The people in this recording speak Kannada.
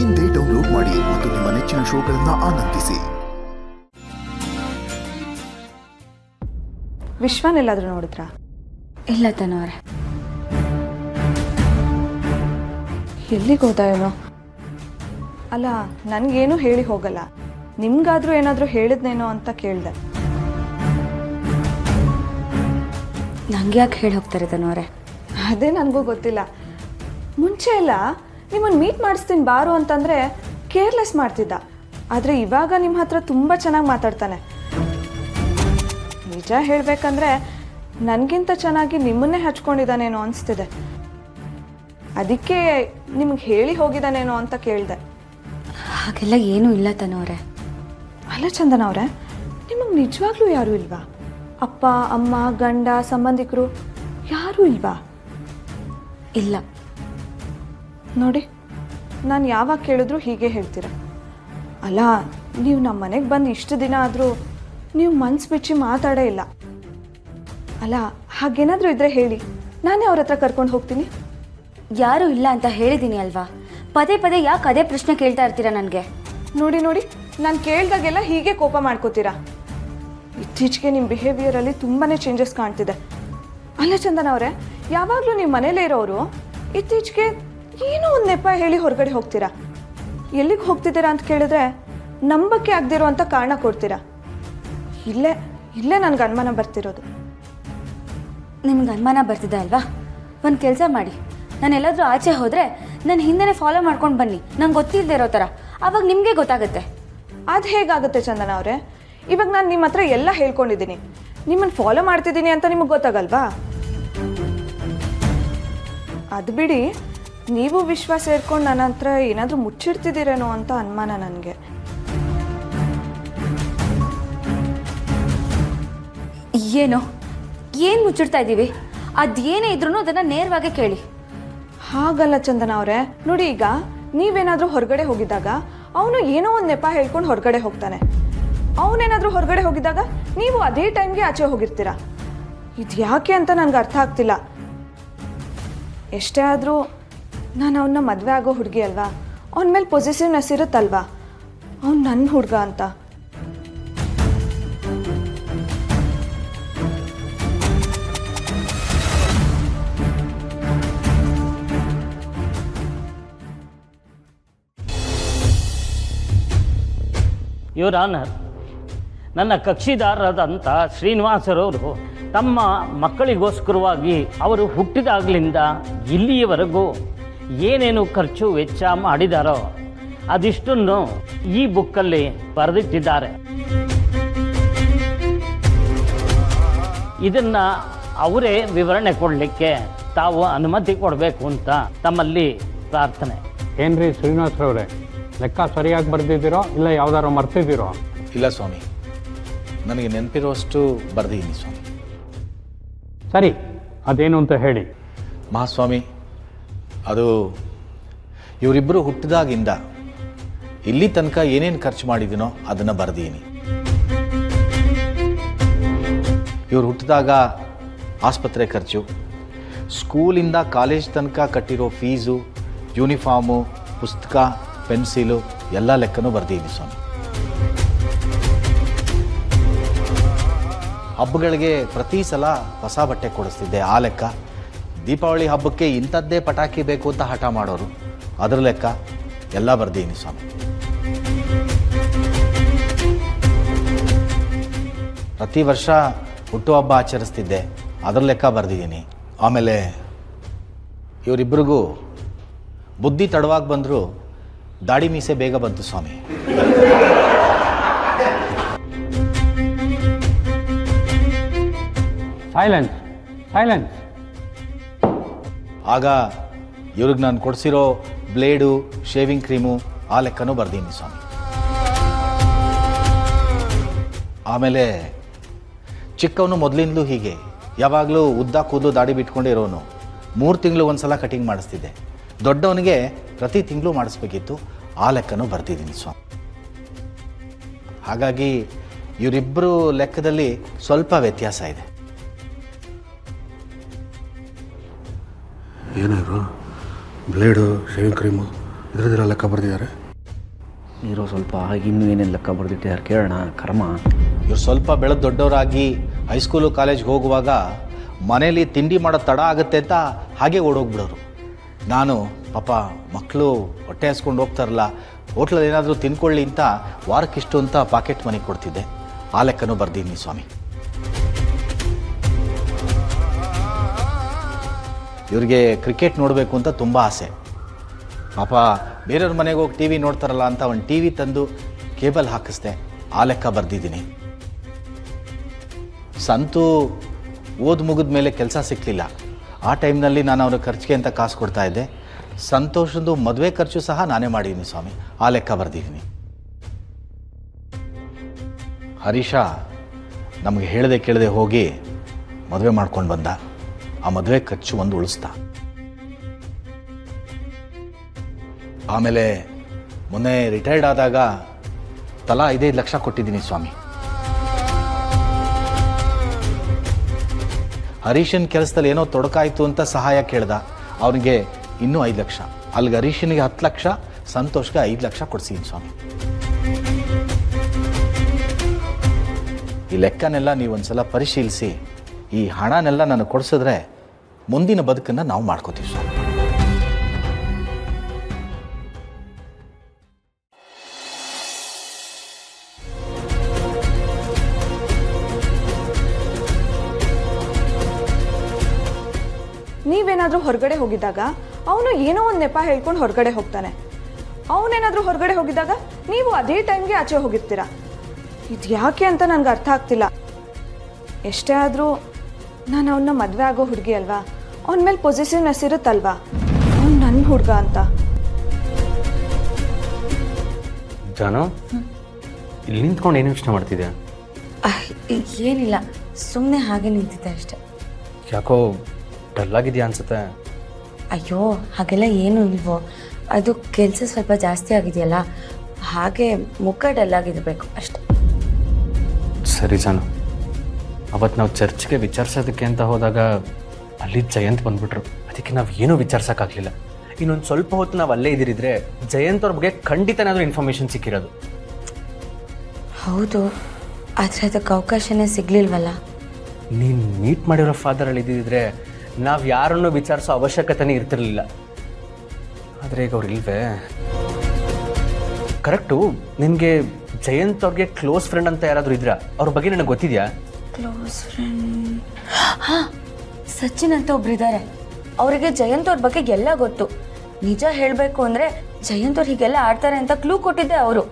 ಇಂದೇ ಡೌನ್ಲೋಡ್ ಮಾಡಿ ಮತ್ತು ನಿಮ್ಮ ನೆಚ್ಚಿನ ಶೋಗಳನ್ನು ಆನಂದಿಸಿ. ವಿಶ್ವನೆಲ್ಲಾದ್ರೂ ನೋಡಿದ್ರಾ? ಇಲ್ಲ ತನವರೇ. ಎಲ್ಲಿಗೆ ಹೋದ ಏನೋ? ಅಲ್ಲ, ನನಗೇನು ಹೇಳಿ ಹೋಗಲ್ಲ. ನಿಮ್ಗಾದ್ರೂ ಏನಾದರೂ ಹೇಳಿದ್ನೇನೋ ಅಂತ ಕೇಳಿದೆ. ನಂಗೆ ಯಾಕೆ ಹೇಳಿ ಹೋಗ್ತಾರೆ ತನವರೇ? ಅದೇ ನನಗೂ ಗೊತ್ತಿಲ್ಲ. ಮುಂಚೆ ಎಲ್ಲ ನಿಮ್ಮನ್ನು ಮೀಟ್ ಮಾಡಿಸ್ತೀನಿ ಬಾರು ಅಂತಂದರೆ ಕೇರ್ಲೆಸ್ ಮಾಡ್ತಿದ್ದ. ಆದರೆ ಇವಾಗ ನಿಮ್ಮ ಹತ್ರ ತುಂಬ ಚೆನ್ನಾಗಿ ಮಾತಾಡ್ತಾನೆ. ನಿಜ ಹೇಳಬೇಕಂದ್ರೆ ನನಗಿಂತ ಚೆನ್ನಾಗಿ ನಿಮ್ಮನ್ನೇ ಹಚ್ಕೊಂಡಿದ್ದಾನೇನೋ ಅನಿಸ್ತಿದೆ. ಅದಕ್ಕೆ ನಿಮ್ಗೆ ಹೇಳಿ ಹೋಗಿದ್ದಾನೇನೋ ಅಂತ ಕೇಳಿದೆ. ಹಾಗೆಲ್ಲ ಏನೂ ಇಲ್ಲ ತನವರೇ. ಅಲ್ಲ ಚಂದನ ಅವರೇ, ನಿಮಗೆ ನಿಜವಾಗ್ಲೂ ಯಾರೂ ಇಲ್ವಾ? ಅಪ್ಪ ಅಮ್ಮ ಗಂಡ ಸಂಬಂಧಿಕರು ಯಾರೂ ಇಲ್ವಾ? ಇಲ್ಲ. ನೋಡಿ, ನಾನು ಯಾವಾಗ ಕೇಳಿದ್ರು ಹೀಗೆ ಹೇಳ್ತೀರ. ಅಲ್ಲ, ನೀವು ನಮ್ಮ ಮನೆಗೆ ಬಂದು ಇಷ್ಟು ದಿನ ಆದರೂ ನೀವು ಮನ್ಸು ಬಿಚ್ಚಿ ಮಾತಾಡೇ ಇಲ್ಲ. ಅಲ್ಲ, ಹಾಗೇನಾದರೂ ಇದ್ದರೆ ಹೇಳಿ, ನಾನೇ ಅವ್ರ ಹತ್ರ ಕರ್ಕೊಂಡು ಹೋಗ್ತೀನಿ. ಯಾರೂ ಇಲ್ಲ ಅಂತ ಹೇಳಿದ್ದೀನಿ ಅಲ್ವಾ? ಪದೇ ಪದೇ ಯಾಕೆ ಅದೇ ಪ್ರಶ್ನೆ ಕೇಳ್ತಾ ಇರ್ತೀರಾ ನನಗೆ? ನೋಡಿ ನೋಡಿ, ನಾನು ಕೇಳಿದಾಗೆಲ್ಲ ಹೀಗೆ ಕೋಪ ಮಾಡ್ಕೋತೀರಾ. ಇತ್ತೀಚೆಗೆ ನಿಮ್ಮ ಬಿಹೇವಿಯರಲ್ಲಿ ತುಂಬಾ ಚೇಂಜಸ್ ಕಾಣ್ತಿದೆ. ಅಲ್ಲ ಚಂದನ ಅವರೇ, ಯಾವಾಗಲೂ ನೀವು ಮನೇಲೇ ಇರೋರು ಇತ್ತೀಚೆಗೆ ಏನೋ ಒಂದು ನೆಪ ಹೇಳಿ ಹೊರಗಡೆ ಹೋಗ್ತೀರಾ. ಎಲ್ಲಿಗೆ ಹೋಗ್ತಿದ್ದೀರಾ ಅಂತ ಕೇಳಿದ್ರೆ ನಂಬಕ್ಕೆ ಆಗದಿರೋ ಅಂತ ಕಾರಣ ಕೊಡ್ತೀರಾ. ಇಲ್ಲೇ ನನಗೆ ಅನುಮಾನ ಬರ್ತಿರೋದು. ನಿಮ್ಗೆ ಅನುಮಾನ ಬರ್ತಿದೆ ಅಲ್ವಾ? ಒಂದು ಕೆಲಸ ಮಾಡಿ, ನಾನು ಎಲ್ಲಾದರೂ ಆಚೆ ಹೋದರೆ ನನ್ನ ಹಿಂದೆನೇ ಫಾಲೋ ಮಾಡ್ಕೊಂಡು ಬನ್ನಿ, ನಂಗೆ ಗೊತ್ತಿಲ್ಲದೆ ಇರೋ ಥರ. ಆವಾಗ ನಿಮಗೆ ಗೊತ್ತಾಗುತ್ತೆ. ಅದು ಹೇಗಾಗುತ್ತೆ ಚಂದನ ಅವರೇ? ಇವಾಗ ನಾನು ನಿಮ್ಮ ಹತ್ರ ಎಲ್ಲ ಹೇಳ್ಕೊಂಡಿದ್ದೀನಿ, ನಿಮ್ಮನ್ನು ಫಾಲೋ ಮಾಡ್ತಿದ್ದೀನಿ ಅಂತ ನಿಮಗೆ ಗೊತ್ತಾಗಲ್ವಾ? ಅದು ಬಿಡಿ, ನೀವು ವಿಶ್ವ ಸೇರ್ಕೊಂಡು ನನ್ನ ಹತ್ರ ಏನಾದರೂ ಮುಚ್ಚಿಡ್ತಿದ್ದೀರೇನೋ ಅಂತ ಅನುಮಾನ ನನಗೆ. ಏನು ಮುಚ್ಚಿಡ್ತಾ ಇದ್ದೀವಿ? ಅದೇನೇ ಇದ್ರೂ ಅದನ್ನು ನೇರವಾಗಿ ಕೇಳಿ. ಹಾಗಲ್ಲ ಚಂದನ ಅವರೇ, ನೋಡಿ, ಈಗ ನೀವೇನಾದರೂ ಹೊರಗಡೆ ಹೋಗಿದ್ದಾಗ ಅವನು ಏನೋ ಒಂದು ನೆಪ ಹೇಳ್ಕೊಂಡು ಹೊರಗಡೆ ಹೋಗ್ತಾನೆ. ಅವನೇನಾದರೂ ಹೊರಗಡೆ ಹೋಗಿದ್ದಾಗ ನೀವು ಅದೇ ಟೈಮ್ಗೆ ಆಚೆ ಹೋಗಿರ್ತೀರ. ಇದು ಯಾಕೆ ಅಂತ ನನಗೆ ಅರ್ಥ ಆಗ್ತಿಲ್ಲ. ಎಷ್ಟೇ ಆದರೂ ನಾನು ಅವನ್ನ ಮದುವೆ ಆಗೋ ಹುಡುಗಿ ಅಲ್ವಾ? ಅವನ ಮೇಲೆ ಪೊಸೆಸಿವ್ನೆಸ್ ಇರುತ್ತಲ್ವಾ? ಅವ್ನು ನನ್ನ ಹುಡುಗ ಅಂತ. ಯುವರ್ ಆನರ್, ನನ್ನ ಕಕ್ಷಿದಾರರಾದಂಥ ಶ್ರೀನಿವಾಸರವರು ತಮ್ಮ ಮಕ್ಕಳಿಗೋಸ್ಕರವಾಗಿ ಅವರು ಹುಟ್ಟಿದಾಗಲಿಂದ ಇಲ್ಲಿಯವರೆಗೂ ಏನೇನು ಖರ್ಚು ವೆಚ್ಚ ಮಾಡಿದಾರೋ ಅದಿಷ್ಟನ್ನು ಈ ಬುಕ್ಕಲ್ಲಿ ಬರೆದಿಟ್ಟಿದ್ದಾರೆ. ಇದನ್ನು ಅವರೇ ವಿವರಣೆ ಕೊಡಲಿಕ್ಕೆ ತಾವು ಅನುಮತಿ ಕೊಡಬೇಕು ಅಂತ ತಮ್ಮಲ್ಲಿ ಪ್ರಾರ್ಥನೆ. ಏನ್ರಿ ಶ್ರೀನಿವಾಸರವ್ರೆ, ಲೆಕ್ಕ ಸರಿಯಾಗಿ ಬರೆದಿದ್ದೀರೋ ಇಲ್ಲ ಯಾವ್ದಾರು ಮರ್ತಿದ್ದೀರೋ? ಇಲ್ಲ ಸ್ವಾಮಿ, ನನಗೆ ನೆನಪಿರೋಷ್ಟು ಬರೆದಿದ್ದೀನಿ ಸ್ವಾಮಿ. ಸರಿ, ಅದೇನು ಅಂತ ಹೇಳಿ. ಮಹಾಸ್ವಾಮಿ, ಅದು ಇವರಿಬ್ಬರು ಹುಟ್ಟಿದಾಗಿಂದ ಇಲ್ಲಿ ತನಕ ಏನೇನು ಖರ್ಚು ಮಾಡಿದ್ದೀನೋ ಅದನ್ನು ಬರೆದಿದ್ದೀನಿ. ಇವರು ಹುಟ್ಟಿದಾಗ ಆಸ್ಪತ್ರೆ ಖರ್ಚು, ಸ್ಕೂಲಿಂದ ಕಾಲೇಜ್ ತನಕ ಕಟ್ಟಿರೋ ಫೀಸು, ಯೂನಿಫಾರ್ಮು, ಪುಸ್ತಕ, ಪೆನ್ಸಿಲು ಎಲ್ಲ ಲೆಕ್ಕನೂ ಬರ್ದಿದ್ದೀನಿ ಸ್ವಾಮಿ. ಹಬ್ಬಗಳಿಗೆ ಪ್ರತಿ ಸಲ ಹೊಸ ಬಟ್ಟೆ ಕೊಡಿಸ್ತಿದ್ದೆ, ಆ ಲೆಕ್ಕ. ದೀಪಾವಳಿ ಹಬ್ಬಕ್ಕೆ ಇಂಥದ್ದೇ ಪಟಾಕಿ ಬೇಕು ಅಂತ ಹಠ ಮಾಡೋರು, ಅದರ ಲೆಕ್ಕ ಎಲ್ಲ ಬರ್ದಿದ್ದೀನಿ ಸ್ವಾಮಿ. ಪ್ರತಿ ವರ್ಷ ಹುಟ್ಟುಹಬ್ಬ ಆಚರಿಸ್ತಿದ್ದೆ, ಅದರ ಲೆಕ್ಕ ಬರ್ದಿದ್ದೀನಿ. ಆಮೇಲೆ ಇವರಿಬ್ಬರಿಗೂ ಬುದ್ಧಿ ತಡವಾಗಿ ಬಂದರೂ ದಾಡಿ ಮೀಸೆ ಬೇಗ ಬಂತು ಸ್ವಾಮಿ. Silence silence. ಆಗ ಇವ್ರಿಗೆ ನಾನು ಕೊಡಿಸಿರೋ ಬ್ಲೇಡು, ಶೇವಿಂಗ್ ಕ್ರೀಮು, ಆ ಲೆಕ್ಕನೂ ಬರ್ದೀನಿ ಸ್ವಾಮಿ. ಆಮೇಲೆ ಚಿಕ್ಕವನು ಮೊದಲಿಂದಲೂ ಹೀಗೆ ಯಾವಾಗಲೂ ಉದ್ದ ಕೂದಲು ದಾಡಿ ಬಿಟ್ಕೊಂಡಿರೋನು 3 ತಿಂಗಳು ಒಂದು ಸಲ ಕಟಿಂಗ್ ಮಾಡಿಸ್ತಿದ್ದೆ. ದೊಡ್ಡವನಿಗೆ ಪ್ರತಿ ತಿಂಗಳು ಮಾಡಿಸ್ಬೇಕಿತ್ತು, ಆ ಲೆಕ್ಕನೂ ಬರ್ತಿದ್ದೀನಿ ಸ್ವಾಮಿ. ಹಾಗಾಗಿ ಇವರಿಬ್ಬರು ಲೆಕ್ಕದಲ್ಲಿ ಸ್ವಲ್ಪ ವ್ಯತ್ಯಾಸ ಇದೆ. ಏನಾದ್ರು ಬ್ಲೇಡು, ಶೇವಿಂಗ್ ಕ್ರೀಮು ಇದ್ರದ್ದೆಲ್ಲ ಲೆಕ್ಕ ಬರೆದಿದ್ದಾರೆ. ಇರೋ ಸ್ವಲ್ಪ ಇನ್ನೂ ಏನೇನು ಲೆಕ್ಕ ಬರೆದಿಟ್ಟಿದ್ದಾರೆ ಕೇಳೋಣ. ಕರ್ಮ. ಇವ್ರು ಸ್ವಲ್ಪ ಬೆಳೆದು ದೊಡ್ಡವರಾಗಿ ಹೈಸ್ಕೂಲು ಕಾಲೇಜ್ಗೆ ಹೋಗುವಾಗ ಮನೇಲಿ ತಿಂಡಿ ಮಾಡೋದು ತಡ ಆಗುತ್ತೆ ಅಂತ ಹಾಗೆ ಓಡೋಗ್ಬಿಡೋರು. ನಾನು ಪಾಪ ಮಕ್ಕಳು ಹೊಟ್ಟೆ ಹಸ್ಕೊಂಡು ಹೋಗ್ತಾರಲ್ಲ, ಹೋಟ್ಲಲ್ಲಿ ಏನಾದರೂ ತಿನ್ಕೊಳ್ಳಿ ಅಂತ ವಾರಕ್ಕಿಷ್ಟು ಅಂತ ಪಾಕೆಟ್ ಮನಿ ಕೊಡ್ತಿದ್ದೆ. ಆ ಲೆಕ್ಕನೂ ಬರ್ದೀನಿ ಸ್ವಾಮಿ. ಇವ್ರಿಗೆ ಕ್ರಿಕೆಟ್ ನೋಡಬೇಕು ಅಂತ ತುಂಬ ಆಸೆ. ಪಾಪ ಬೇರೆಯವ್ರ ಮನೆಗೆ ಹೋಗಿ ಟಿ ವಿ ನೋಡ್ತಾರಲ್ಲ ಅಂತ ಒಂದು ಟಿ ವಿ ತಂದು ಕೇಬಲ್ ಹಾಕಿಸ್ದೆ. ಆ ಲೆಕ್ಕ ಬರ್ದಿದ್ದೀನಿ. ಸಂತು ಓದ್ ಮುಗಿದ ಮೇಲೆ ಕೆಲಸ ಸಿಕ್ಕಲಿಲ್ಲ. ಆ ಟೈಮ್ನಲ್ಲಿ ನಾನು ಅವ್ರ ಖರ್ಚಿಗೆ ಅಂತ ಕಾಸು ಕೊಡ್ತಾ ಇದ್ದೆ. ಸಂತೋಷದ್ದು ಮದುವೆ ಖರ್ಚು ಸಹ ನಾನೇ ಮಾಡಿದ್ದೀನಿ ಸ್ವಾಮಿ. ಆ ಲೆಕ್ಕ ಬರ್ದಿದ್ದೀನಿ. ಹರೀಶ ನಮಗೆ ಹೇಳದೆ ಕೇಳದೆ ಹೋಗಿ ಮದುವೆ ಮಾಡ್ಕೊಂಡು ಬಂದ. ಆ ಮದುವೆ ಖರ್ಚು ಒಂದು ಉಳಿಸ್ದ. ಆಮೇಲೆ ಮೊನ್ನೆ ರಿಟೈರ್ಡ್ ಆದಾಗ ತಲಾ 5 ಲಕ್ಷ ಕೊಟ್ಟಿದ್ದೀನಿ ಸ್ವಾಮಿ. ಹರೀಶನ್ ಕೆಲಸದಲ್ಲಿ ಏನೋ ತೊಡಕಾಯಿತು ಅಂತ ಸಹಾಯ ಕೇಳ್ದ. ಅವನಿಗೆ ಇನ್ನೂ 5 ಲಕ್ಷ. ಅಲ್ಲಿಗೆ ಹರೀಶನಿಗೆ 10 ಲಕ್ಷ, ಸಂತೋಷ್ಗೆ 5 ಲಕ್ಷ ಕೊಡ್ಸಿದ್ದೀನಿ ಸ್ವಾಮಿ. ಈ ಲೆಕ್ಕನೆಲ್ಲ ನೀವು ಒಂದ್ಸಲ ಪರಿಶೀಲಿಸಿ ಈ ಹಣನೆಲ್ಲ ನನಗೆ ಕೊಡಿಸಿದ್ರೆ ಮುಂದಿನ ಬದುಕನ್ನು ನಾವು ಮಾಡ್ಕೋತೀವಿ ಸ್ವಾಮಿ. ನೀವೇನಾದರೂ ಹೊರಗಡೆ ಹೋಗಿದ್ದಾಗ ಅವನು ಏನೋ ಒಂದು ನೆಪ ಹೇಳ್ಕೊಂಡು ಹೊರಗಡೆ ಹೋಗ್ತಾನೆ. ಅವನೇನಾದರೂ ಹೊರಗಡೆ ಹೋಗಿದ್ದಾಗ ನೀವು ಅದೇ ಟೈಮ್ಗೆ ಆಚೆ ಹೋಗಿರ್ತೀರ. ಇದು ಯಾಕೆ ಅಂತ ನನಗೆ ಅರ್ಥ ಆಗ್ತಿಲ್ಲ. ಎಷ್ಟೇ ಆದರೂ ನಾನು ಅವನ್ನ ಮದುವೆ ಆಗೋ ಹುಡುಗಿ ಅಲ್ವಾ, ಅವನ ಮೇಲೆ ಪೊಸೆಸಿವ್ನೆಸ್ ಇರುತ್ತಲ್ವಾ, ಅವ್ನು ನನ್ನ ಹುಡುಗ ಅಂತ. ಜಾನು, ಇಲ್ಲಿ ನಿಂತ್ಕೊಂಡು ಏನು ಯೋಚನೆ ಮಾಡ್ತಿದ್ದೆ? ಏನಿಲ್ಲ, ಸುಮ್ಮನೆ ಹಾಗೆ ನಿಂತಿದ್ದೆ ಅಷ್ಟೆ. ಯಾಕೋ ಡಲ್ಲಾಗಿದೆಯಾ ಅನ್ಸುತ್ತೆ. ಅಯ್ಯೋ ಹಾಗೆಲ್ಲ ಏನೂ ಇಲ್ವೋ, ಅದು ಕೆಲಸ ಸ್ವಲ್ಪ ಜಾಸ್ತಿ ಆಗಿದೆಯಲ್ಲ, ಹಾಗೆ ಮುಖ ಡಲ್ಲಾಗಿರಬೇಕು ಅಷ್ಟೆ. ಸರಿ ಜಾನು, ಅವತ್ತು ನಾವು ಚರ್ಚ್ಗೆ ವಿಚಾರಿಸೋದಕ್ಕೆ ಅಂತ ಹೋದಾಗ ಅಲ್ಲಿ ಜಯಂತ್ ಬಂದ್ಬಿಟ್ರು. ಅದಕ್ಕೆ ನಾವು ಏನೂ ವಿಚಾರಿಸೋಕ್ಕಾಗಲಿಲ್ಲ. ಇನ್ನೊಂದು ಸ್ವಲ್ಪ ಹೊತ್ತು ನಾವು ಅಲ್ಲೇ ಇದ್ದಿರಿದ್ರೆ ಜಯಂತ್ ಅವ್ರ ಬಗ್ಗೆ ಖಂಡಿತನಾದರೂ ಇನ್ಫಾರ್ಮೇಷನ್ ಸಿಕ್ಕಿರೋದು. ಹೌದು, ಆದರೆ ಅದಕ್ಕೆ ಅವಕಾಶನೇ ಸಿಗಲಿಲ್ವಲ್ಲ. ನೀನು ಮೀಟ್ ಮಾಡಿರೋ ಫಾದರಲ್ಲಿ ಇದ್ದಿದ್ರೆ ನಾವು ಯಾರನ್ನೂ ವಿಚಾರಿಸೋ ಅವಶ್ಯಕತೆನೇ ಇರ್ತಿರ್ಲಿಲ್ಲ. ಆದರೆ ಈಗ ಅವ್ರು ಇಲ್ವೇ? ಕರೆಕ್ಟು. ನಿನಗೆ ಜಯಂತ್ ಅವ್ರಿಗೆ ಕ್ಲೋಸ್ ಫ್ರೆಂಡ್ ಅಂತ ಯಾರಾದರೂ ಇದ್ರಾ? ಅವ್ರ ಬಗ್ಗೆ ನನಗೆ ಗೊತ್ತಿದೆಯಾ? Close friend? ಹಾಂ, ಸಚಿನ್ ಅಂತ ಒಬ್ರಿದ್ದಾರೆ. ಅವರಿಗೆ ಜಯಂತ್ ಅವ್ರ ಬಗ್ಗೆ ಎಲ್ಲ ಗೊತ್ತು. ನಿಜ ಹೇಳಬೇಕು ಅಂದರೆ ಜಯಂತ್ ಅವ್ರು ಹೀಗೆಲ್ಲ ಆಡ್ತಾರೆ ಅಂತ ಕ್ಲೂ ಕೊಟ್ಟಿದ್ದೆ ಅವರು.